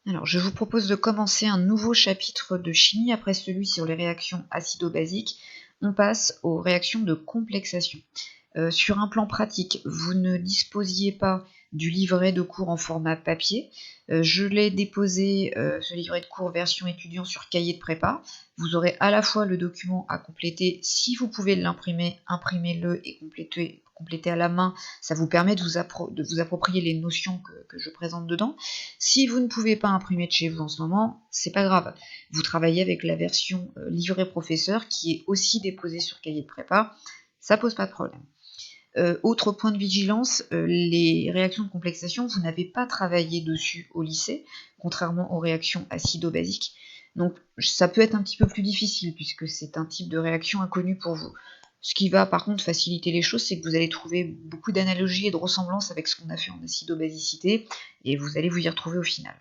Alors, je vous propose de commencer un nouveau chapitre de chimie. Après celui sur les réactions acido-basiques, on passe aux réactions de complexation. Sur un plan pratique, vous ne disposiez pas du livret de cours en format papier. Je l'ai déposé, ce livret de cours version étudiant sur cahier de prépa. Vous aurez à la fois le document à compléter. Si vous pouvez l'imprimer, imprimez-le et complétez à la main. Ça vous permet de vous approprier les notions que je présente dedans. Si vous ne pouvez pas imprimer de chez vous en ce moment, c'est pas grave. Vous travaillez avec la version livret professeur qui est aussi déposée sur cahier de prépa. Ça pose pas de problème. Autre point de vigilance, les réactions de complexation, vous n'avez pas travaillé dessus au lycée, contrairement aux réactions acido-basiques. Donc ça peut être un petit peu plus difficile puisque c'est un type de réaction inconnu pour vous. Ce qui va par contre faciliter les choses, c'est que vous allez trouver beaucoup d'analogies et de ressemblances avec ce qu'on a fait en acido-basicité, et vous allez vous y retrouver au final.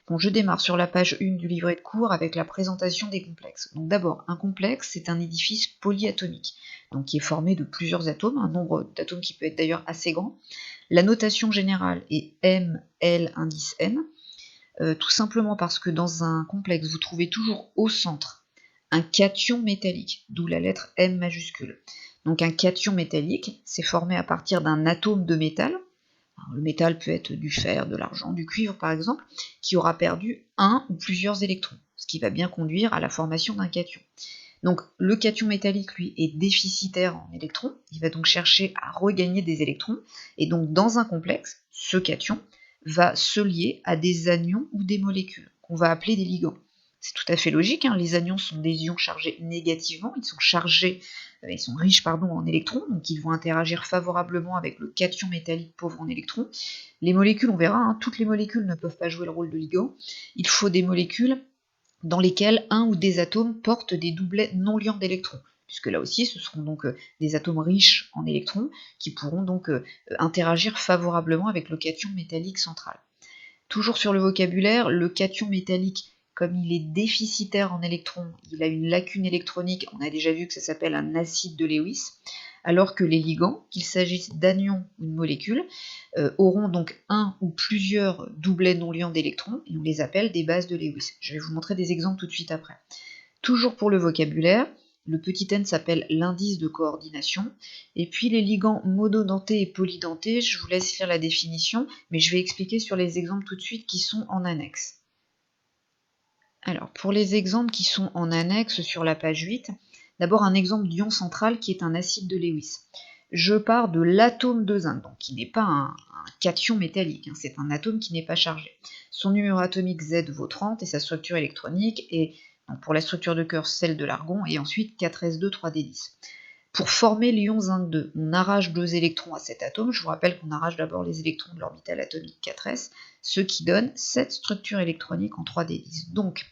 Bon, je démarre sur la page 1 du livret de cours avec la présentation des complexes. Donc d'abord, un complexe, c'est un édifice polyatomique, donc qui est formé de plusieurs atomes, un nombre d'atomes qui peut être d'ailleurs assez grand. La notation générale est M, L, indice N, tout simplement parce que dans un complexe, vous trouvez toujours au centre un cation métallique, d'où la lettre M majuscule. Donc un cation métallique, c'est formé à partir d'un atome de métal. Alors, le métal peut être du fer, de l'argent, du cuivre par exemple, qui aura perdu un ou plusieurs électrons, ce qui va bien conduire à la formation d'un cation. Donc le cation métallique, lui, est déficitaire en électrons, il va donc chercher à regagner des électrons, et donc dans un complexe, ce cation va se lier à des anions ou des molécules, qu'on va appeler des ligands. C'est tout à fait logique, hein, les anions sont des ions chargés négativement, ils sont riches en électrons, donc ils vont interagir favorablement avec le cation métallique pauvre en électrons. Les molécules, on verra, hein, toutes les molécules ne peuvent pas jouer le rôle de ligand, il faut des molécules dans lesquels un ou des atomes portent des doublets non liants d'électrons, puisque là aussi ce seront donc des atomes riches en électrons qui pourront donc interagir favorablement avec le cation métallique central. Toujours sur le vocabulaire, le cation métallique, comme il est déficitaire en électrons, il a une lacune électronique, on a déjà vu que ça s'appelle un acide de Lewis, alors que les ligands, qu'il s'agisse d'anions ou de molécules, auront donc un ou plusieurs doublets non liants d'électrons, et on les appelle des bases de Lewis. Je vais vous montrer des exemples tout de suite après. Toujours pour le vocabulaire, le petit n s'appelle l'indice de coordination, et puis les ligands monodentés et polydentés, je vous laisse lire la définition, mais je vais expliquer sur les exemples tout de suite qui sont en annexe. Alors, pour les exemples qui sont en annexe sur la page 8, d'abord un exemple d'ion central qui est un acide de Lewis. Je pars de l'atome de zinc, donc qui n'est pas un cation métallique, hein, c'est un atome qui n'est pas chargé. Son numéro atomique Z vaut 30 et sa structure électronique est, donc pour la structure de cœur, celle de l'argon, et ensuite 4s2, 3d10. Pour former l'ion zinc 2, on arrache 2 électrons à cet atome. Je vous rappelle qu'on arrache d'abord les électrons de l'orbital atomique 4s, ce qui donne cette structure électronique en 3d10. Donc,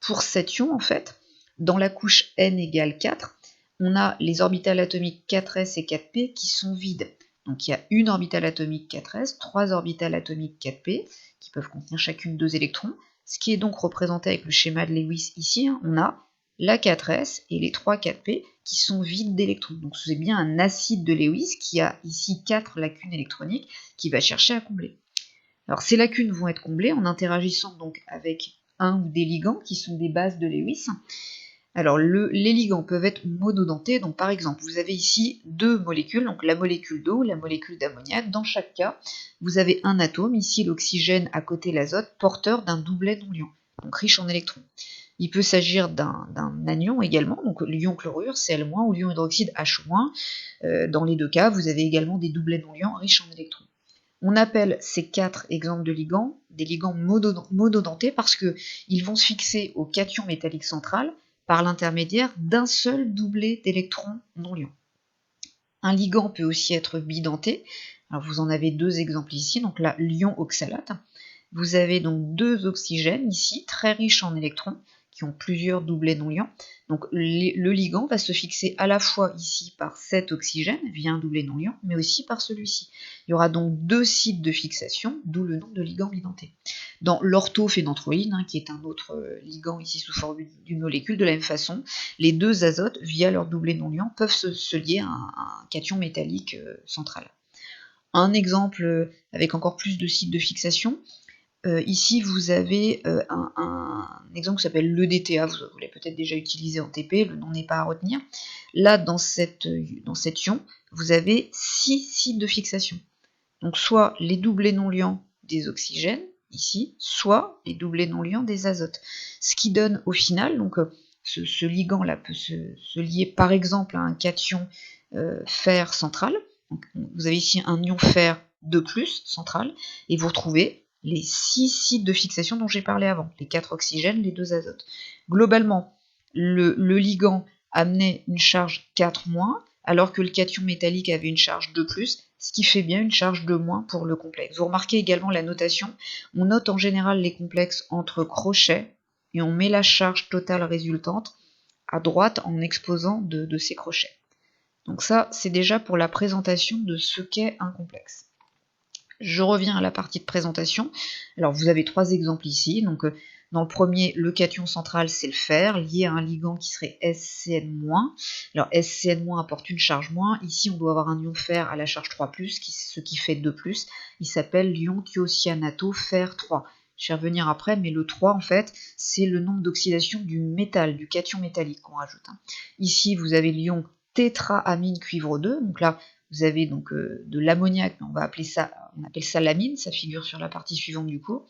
pour cet ion, en fait, dans la couche n égale 4, on a les orbitales atomiques 4s et 4p qui sont vides. Donc il y a une orbitale atomique 4s, 3 orbitales atomiques 4p, qui peuvent contenir chacune 2 électrons, ce qui est donc représenté avec le schéma de Lewis ici. Hein, on a la 4s et les 3 4p qui sont vides d'électrons. Donc c'est bien un acide de Lewis qui a ici 4 lacunes électroniques qui va chercher à combler. Alors ces lacunes vont être comblées en interagissant donc avec un ou des ligands qui sont des bases de Lewis. Alors les ligands peuvent être monodentés, donc par exemple vous avez ici deux molécules, donc la molécule d'eau, la molécule d'ammoniac. Dans chaque cas, vous avez un atome, ici l'oxygène à côté l'azote, porteur d'un doublet non liant, donc riche en électrons. Il peut s'agir d'un anion également, donc l'ion chlorure, Cl- ou l'ion hydroxyde H-. Dans les deux cas, vous avez également des doublets non liants riches en électrons. On appelle ces 4 exemples de ligands des ligands monodentés parce qu'ils vont se fixer au cation métallique central par l'intermédiaire d'un seul doublet d'électrons non liants. Un ligand peut aussi être bidenté. Alors vous en avez 2 exemples ici, donc là l'ion oxalate. Vous avez donc 2 oxygènes ici, très riches en électrons, qui ont plusieurs doublets non liants. Donc le ligand va se fixer à la fois ici par cet oxygène, via un doublet non liant, mais aussi par celui-ci. Il y aura donc 2 sites de fixation, d'où le nom de ligand bidenté. Dans l'orthophénanthroïne, hein, qui est un autre ligand ici sous forme d'une molécule, de la même façon, les 2 azotes, via leur doublet non liant, peuvent se lier à un cation métallique central. Un exemple avec encore plus de sites de fixation, Ici, vous avez un exemple qui s'appelle l'EDTA, vous l'avez peut-être déjà utilisé en TP, le nom n'est pas à retenir. Là, dans cette ion, vous avez 6 sites de fixation. Donc soit les doublés non liants des oxygènes, ici, soit les doublés non liants des azotes. Ce qui donne au final, donc ce ligand-là peut se lier par exemple à un cation fer central. Donc, vous avez ici un ion fer 2+, central, et vous retrouvez les 6 sites de fixation dont j'ai parlé avant, les 4 oxygènes, les 2 azotes. Globalement, le ligand amenait une charge 4-, alors que le cation métallique avait une charge 2+, ce qui fait bien une charge 2- pour le complexe. Vous remarquez également la notation, on note en général les complexes entre crochets, et on met la charge totale résultante à droite en exposant de ces crochets. Donc ça, c'est déjà pour la présentation de ce qu'est un complexe. Je reviens à la partie de présentation. Alors vous avez 3 exemples ici. Donc dans le premier, le cation central, c'est le fer, lié à un ligand qui serait SCN-. Alors SCN- apporte une charge moins. Ici, on doit avoir un ion fer à la charge 3+, ce qui fait 2+. Il s'appelle l'ion thiocyanato fer 3. Je vais revenir après, mais le 3, en fait, c'est le nombre d'oxydation du métal, du cation métallique qu'on rajoute. Ici, vous avez l'ion tétraamine cuivre 2. Donc là, vous avez donc de l'ammoniac, mais on appelle ça l'amine, ça figure sur la partie suivante du cours.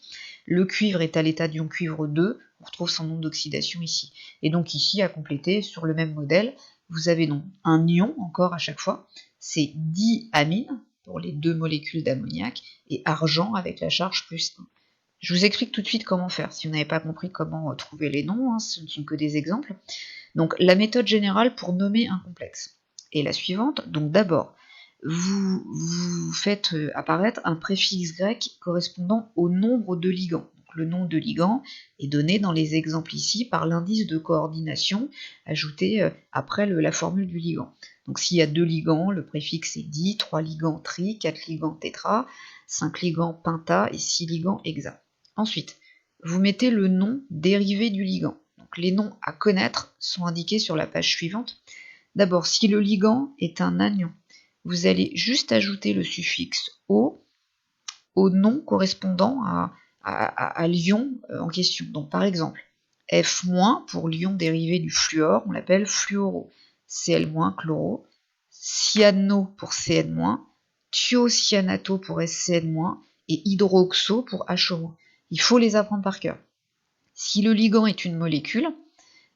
Le cuivre est à l'état d'ion cuivre 2, on retrouve son nombre d'oxydation ici. Et donc ici, à compléter, sur le même modèle, vous avez donc un ion, encore à chaque fois, c'est diamine, pour les 2 molécules d'ammoniac, et argent avec la charge +1. Je vous explique tout de suite comment faire, si vous n'avez pas compris comment trouver les noms, ce ne sont que des exemples. Donc la méthode générale pour nommer un complexe est la suivante. Donc d'abord, vous faites apparaître un préfixe grec correspondant au nombre de ligands. Donc, le nombre de ligands est donné dans les exemples ici par l'indice de coordination ajouté après la formule du ligand. Donc s'il y a 2 ligands, le préfixe est di, 3 ligands tri, 4 ligands tétra, 5 ligands penta et 6 ligands hexa. Ensuite, vous mettez le nom dérivé du ligand. Donc les noms à connaître sont indiqués sur la page suivante. D'abord, si le ligand est un anion, vous allez juste ajouter le suffixe O au nom correspondant à l'ion en question. Donc par exemple, F- pour l'ion dérivé du fluor, on l'appelle fluoro. Cl- chloro. Cyano pour Cn-, thiocyanato pour SCN- et hydroxo pour HO-. Il faut les apprendre par cœur. Si le ligand est une molécule,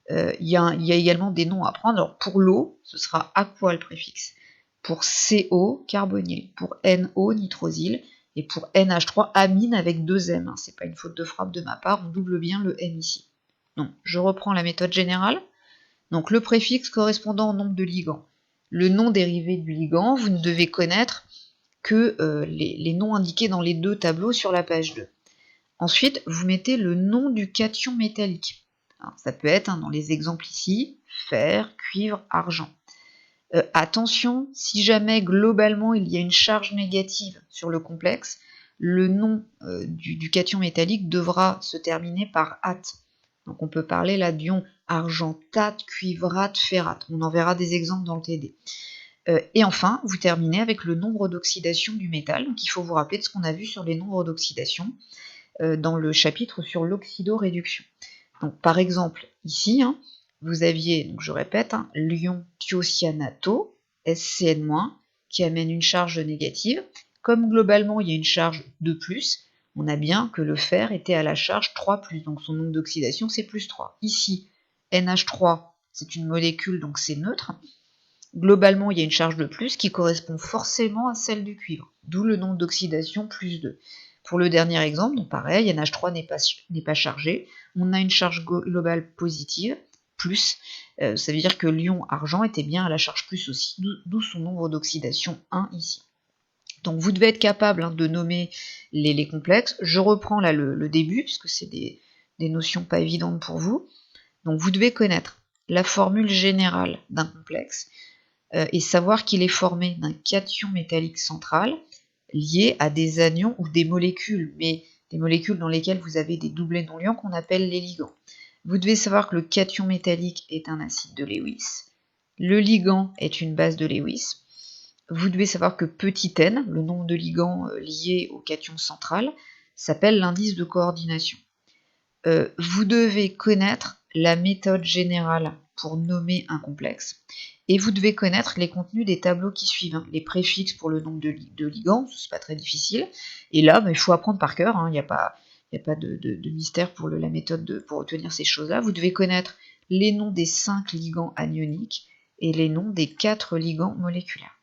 il y a également des noms à prendre. Alors pour l'eau, ce sera aqua le préfixe. Pour CO, carbonyle. Pour NO, nitrosyle. Et pour NH3, amine avec 2 M. C'est pas une faute de frappe de ma part, on double bien le M ici. Donc je reprends la méthode générale. Donc le préfixe correspondant au nombre de ligands. Le nom dérivé du ligand, vous ne devez connaître que les noms indiqués dans les 2 tableaux sur la page 2. Ensuite, vous mettez le nom du cation métallique. Alors, ça peut être, dans les exemples ici, fer, cuivre, argent. Attention, si jamais globalement il y a une charge négative sur le complexe, le nom du cation métallique devra se terminer par ate. Donc on peut parler là d'ion argentate, cuivrate, ferrate. On en verra des exemples dans le TD. Et enfin, vous terminez avec le nombre d'oxydation du métal. Donc il faut vous rappeler de ce qu'on a vu sur les nombres d'oxydation dans le chapitre sur l'oxydoréduction. Donc par exemple, ici, vous aviez, donc je répète, l'ion thiocyanato, SCN-, qui amène une charge négative. Comme globalement il y a une charge 2+, on a bien que le fer était à la charge 3+, donc son nombre d'oxydation c'est +3. Ici, NH3, c'est une molécule, donc c'est neutre. Globalement, il y a une charge de plus qui correspond forcément à celle du cuivre, d'où le nombre d'oxydation +2. Pour le dernier exemple, donc pareil, NH3 n'est pas chargé, on a une charge globale positive, plus, ça veut dire que l'ion argent était bien à la charge plus aussi, d'où son nombre d'oxydation 1 ici. Donc vous devez être capable de nommer les complexes. Je reprends là le début, puisque c'est des notions pas évidentes pour vous. Donc vous devez connaître la formule générale d'un complexe, et savoir qu'il est formé d'un cation métallique central lié à des anions ou des molécules, mais des molécules dans lesquelles vous avez des doublés non liants qu'on appelle les ligands. Vous devez savoir que le cation métallique est un acide de Lewis, le ligand est une base de Lewis. Vous devez savoir que petit n, le nombre de ligands liés au cation central, s'appelle l'indice de coordination. Vous devez connaître la méthode générale pour nommer un complexe, et vous devez connaître les contenus des tableaux qui suivent, hein, les préfixes pour le nombre de ligands, c'est pas très difficile, et là, il faut apprendre par cœur, il n'y a pas de mystère pour la méthode pour obtenir ces choses-là. Vous devez connaître les noms des 5 ligands anioniques et les noms des 4 ligands moléculaires.